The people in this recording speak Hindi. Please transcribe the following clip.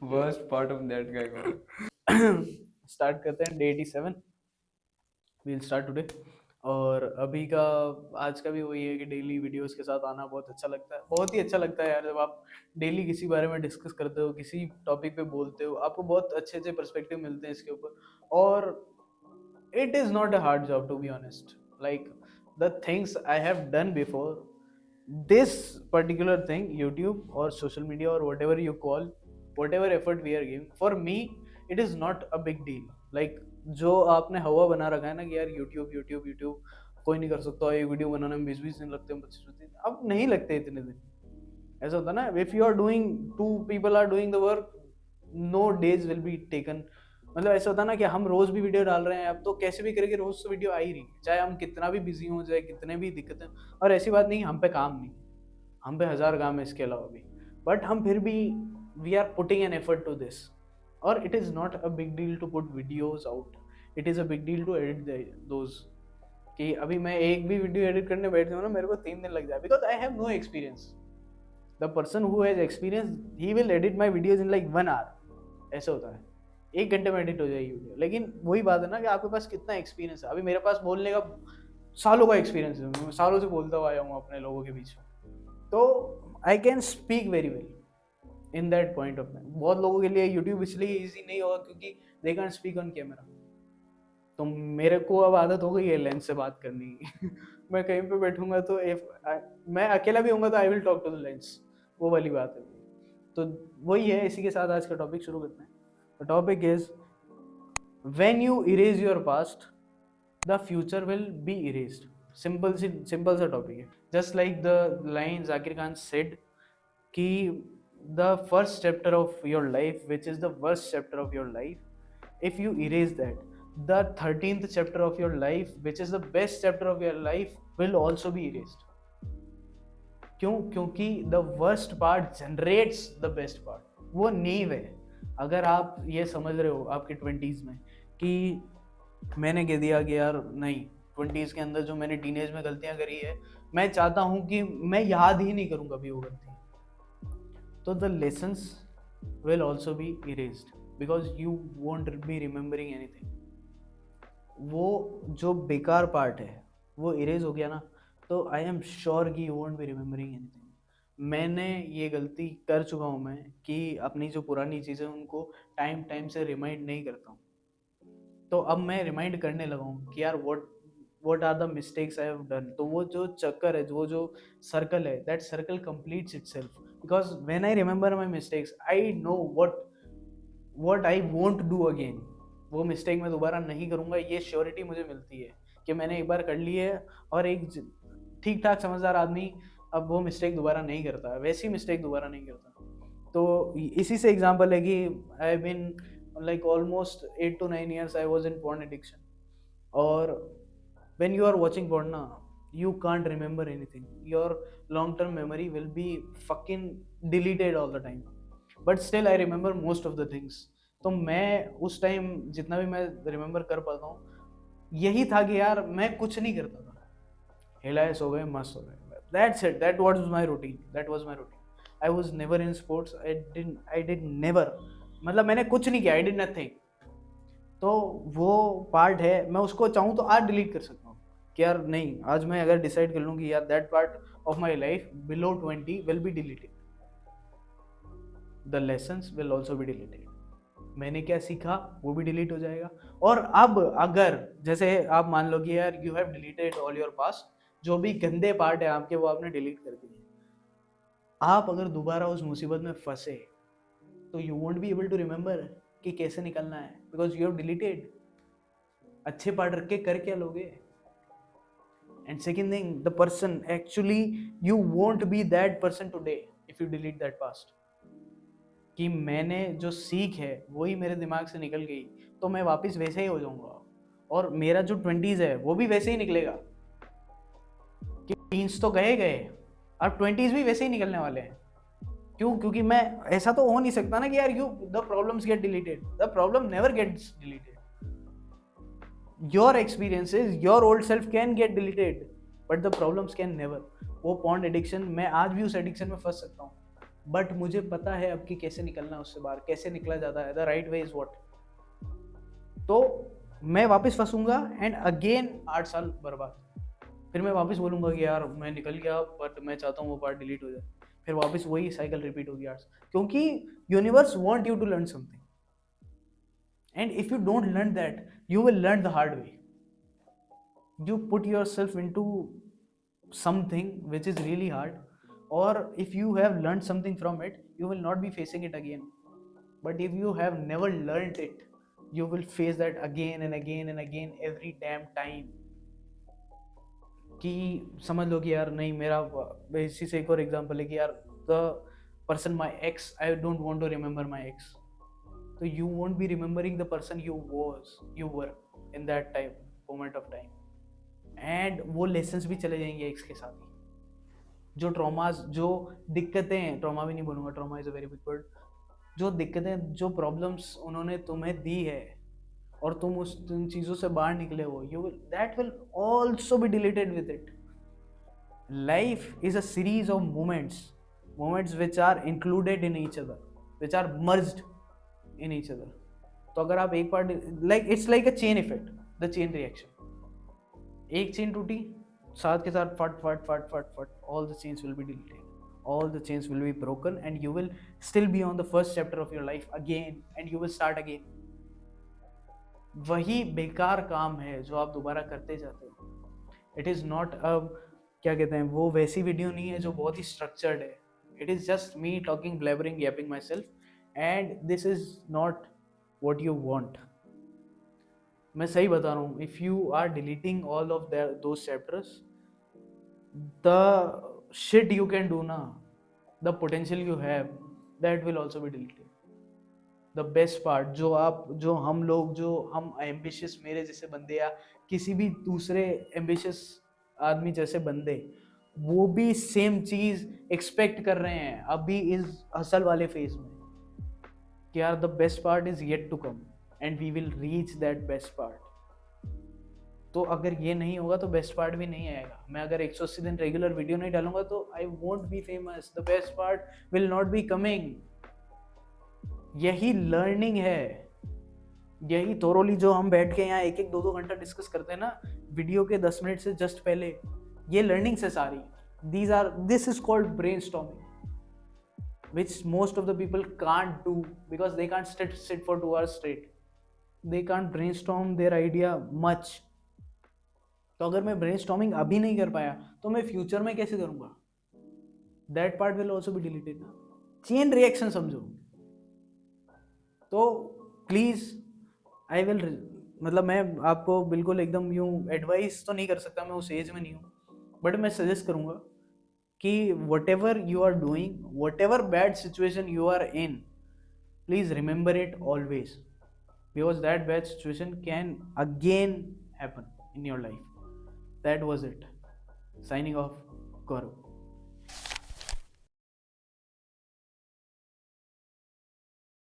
Worst part of that guy को। स्टार्ट करते हैं डे 87। We'll start today. और अभी का आज का भी वही है कि डेली वीडियोस के साथ आना बहुत अच्छा लगता है, बहुत ही अच्छा लगता है यार। जब आप डेली किसी बारे में डिस्कस करते हो, किसी टॉपिक पे बोलते हो, आपको बहुत अच्छे अच्छे पर्सपेक्टिव मिलते हैं इसके ऊपर। और it is not a hard job, to be honest. Like the things I have done before, this particular thing, YouTube or social media or whatever you call, whatever effort we are giving, for me it is not a big deal. Like जो आपने हवा बना रखा है ना कि यार यूट्यूब यूट्यूब यूट्यूब कोई नहीं कर सकता, ये वीडियो बनाने में 20-20 दिन लगते हैं, 25-25 दिन, अब नहीं लगते इतने दिन। ऐसा होता है ना, if you are doing, two people are doing the work, no days will be taken. मतलब ऐसा होता है ना कि हम रोज भी वीडियो डाल रहे हैं, अब तो कैसे भी करके रोज तो वीडियो आ ही रही है, चाहे हम कितना भी बिजी हो, चाहे कितने भी दिक्कतें। और ऐसी बात नहीं हम पे काम नहीं, हम पे हजार काम है इसके अलावा भी, बट हम फिर भी we are putting an effort to this. और it is not a big deal to put videos out, it is a big deal to edit those. कि अभी मैं एक भी वीडियो एडिट करने बैठ जाऊँ ना, मेरे को 3 दिन लग जाए, because I have no experience. The person who has experience ही will edit my videos in like 1 hour। ऐसा होता है, 1 घंटे में एडिट हो जाएगी वीडियो। लेकिन वही बात है ना कि आपके पास कितना एक्सपीरियंस है। अभी मेरे पास बोलने का सालों का एक्सपीरियंस है, मैं सालों से बोलता हुआ आया हूँ अपने लोगों के बीच में, तो I can speak very well in that point of time. बहुत लोगों के लिए यूट्यूब इसलिए ईजी नहीं होगा क्योंकि they can speak on camera. तो मेरे को अब आदत हो गई है लेंस से बात करने की। मैं कहीं पे बैठूंगा तो इफ मैं अकेला भी होऊंगा तो I will talk to the lens, वो वाली बात है। तो वही है, इसी के साथ आज का टॉपिक शुरू करते हैं। The topic is when you erase your past the future will be erased. Simple सा टॉपिक है, just like the line Zakir Khan said कि the first chapter of your life which is the worst chapter of your life, if you erase that, the 13th chapter of your life which is the best chapter of your life will also be erased। क्यों? क्योंकि the worst part generates the best part, वो नींव है। अगर आप ये समझ रहे हो आपके 20s में कि मैंने कह दिया कि यार नहीं, 20s के अंदर जो मैंने टीनेज में गलतियां करी है, मैं चाहता हूं कि मैं याद ही नहीं करूं कभी वो गलती, तो the lessons will also B erased because you won't be remembering anything. वो जो बेकार पार्ट है वो इरेज हो गया ना, तो आई एम श्योर कि you won't be remembering anything. मैंने ये गलती कर चुका हूँ मैं कि अपनी जो पुरानी चीज़ें उनको टाइम टाइम से रिमाइंड नहीं करता हूँ। तो अब मैं रिमाइंड करने लगा हूँ कि यार what are the mistakes I have done. तो वो जो चक्कर है, वो जो सर्कल है, that circle completes itself because when I remember my mistakes I know what I won't do again. वो मिस्टेक मैं दोबारा नहीं करूंगा, ये श्योरिटी मुझे मिलती है कि मैंने एक बार कर ली है। और एक ठीक ठाक समझदार आदमी अब वो मिस्टेक दोबारा नहीं करता, वैसी मिस्टेक दोबारा नहीं करता। तो इसी से एग्जांपल है कि I been like almost 8 to 9 years I was in porn addiction. और when you are watching porn ना, you can't remember anything, your long term memory will be fucking deleted all the time, but still I remember most of the things। तो मैं उस टाइम जितना भी मैं रिमेंबर कर पाता हूँ यही था कि यार मैं कुछ नहीं करता था, हिलाए सो गए मस्त हो गए, that's it, that was my routine. I was never in sports, I did never, मतलब मैंने कुछ नहीं किया, आई डिड नथिंग। तो वो पार्ट है, मैं उसको चाहूँ तो आज डिलीट कर सकता हूँ कि यार नहीं, आज मैं अगर डिसाइड कर लूँ कि यार that part of my life below 20 will be deleted, the lessons will also be deleted. मैंने क्या सीखा वो भी डिलीट हो जाएगा। और अब अगर जैसे आप मान लो कि यार you have deleted all your past, जो भी गंदे पार्ट है आपके वो आपने डिलीट कर दिए, आप अगर दोबारा उस मुसीबत में फंसे तो you won't be able to remember कि कैसे निकलना है, बिकॉज यू हैव डिलीटेड। अच्छे पार्ट रख के कर क्या लोगे? And second thing, the person actually, you won't be that person today if you delete that past. कि मैंने जो सीख है वही मेरे दिमाग से निकल गई तो मैं वापस वैसे ही हो जाऊंगा, और मेरा जो 20s है वो भी वैसे ही निकलेगा। कि टीन्स तो गए गए, अब 20s भी वैसे ही निकलने वाले हैं। क्यों? क्योंकि मैं, ऐसा तो हो नहीं सकता ना कि यार you the problems get deleted, the problem never gets deleted. Your experiences, your old self can get deleted but the problems can never. वो पॉन्ड एडिक्शन, मैं आज भी उस एडिक्शन में फंस सकता हूँ, बट मुझे पता है अब कि कैसे निकलना है उससे बाहर, कैसे निकला जाता है, the right way is what. तो मैं वापस फंसूंगा एंड अगेन 8 साल बर्बाद। फिर मैं वापस बोलूंगा कि यार मैं निकल गया बट मैं चाहता हूँ वो पार्ट डिलीट हो जाए, फिर वापस वही साइकिल रिपीट होगी 8 साल, क्योंकि universe want you to learn something and if you don't learn that you will learn the hard way. You put yourself into something which is really hard, or if you have learned something from it you will not be facing it again, but if you have never learned it you will face that again and again and again every damn time। कि समझ लो कि यार नहीं मेरा, इसी से एक और एग्जांपल है कि यार the person my ex, I don't want to remember my ex, तो you won't be remembering the person you were in that time moment of time, and वो लेसन्स भी चले जाएंगे एक्स के साथ ही। जो ट्रॉमास, जो दिक्कतें, ट्रॉमा भी नहीं बोलूँगा, trauma is a very big word, जो दिक्कतें, जो प्रॉब्लम्स उन्होंने तुम्हें दी है और तुम उन चीज़ों से बाहर निकले हो, you will, that will also be deleted with it. Life is a series of moments which are included in each other, which are merged in each other. तो अगर आप एक part, like it's like a chain effect, the chain reaction, एक चेन टूटी साथ के साथ फट फट फट फट फट, all the chains will be deleted, all the chains will be broken and you will still be on the first chapter of your life again and you will start again। वही बेकार काम है जो आप दोबारा करते जाते हो। इट इज़ नॉट अ, क्या कहते हैं, वो वैसी वीडियो नहीं है जो बहुत ही स्ट्रक्चर्ड है। It is just me talking, blabbering, yapping myself and this is not what you want. मैं सही बता रहा हूँ, if you are deleting all of those chapters, the shit you can do na, the potential you have, that will also be deleted। the best part, जो हम लोग, जो हम एम्बिशियस, मेरे जैसे बंदे या किसी भी दूसरे एम्बिशियस आदमी जैसे बंदे, वो भी सेम चीज एक्सपेक्ट कर रहे हैं अभी इस हसल वाले फेज में, कि यार the best part is yet to come and we will reach that best part. तो अगर ये नहीं होगा तो बेस्ट पार्ट भी नहीं आएगा। मैं अगर 180 दिन रेगुलर वीडियो नहीं डालूंगा तो I won't be famous, the best part will not be coming. यही लर्निंग है, यही थोरोली जो हम बैठ के यहाँ एक एक दो घंटा डिस्कस करते हैं ना वीडियो के 10 मिनट से जस्ट पहले, ये लर्निंग से सारी, this is called brainstorming, which most of the people can't do because they can't sit for 2 hours straight, they can't brainstorm their idea much। तो अगर मैं ब्रेनस्टॉर्मिंग अभी नहीं कर पाया तो मैं फ्यूचर में कैसे करूंगा? That part will also be deleted ना। चेन रिएक्शन समझो। तो प्लीज आई विल, मतलब मैं आपको बिल्कुल एकदम यूं एडवाइस तो नहीं कर सकता, मैं उस एज में नहीं हूँ, बट मैं सजेस्ट करूंगा कि whatever you are doing, whatever bad situation you are in, please remember it always, because that bad situation can again happen in your life। That was it. Signing off, Gaurav।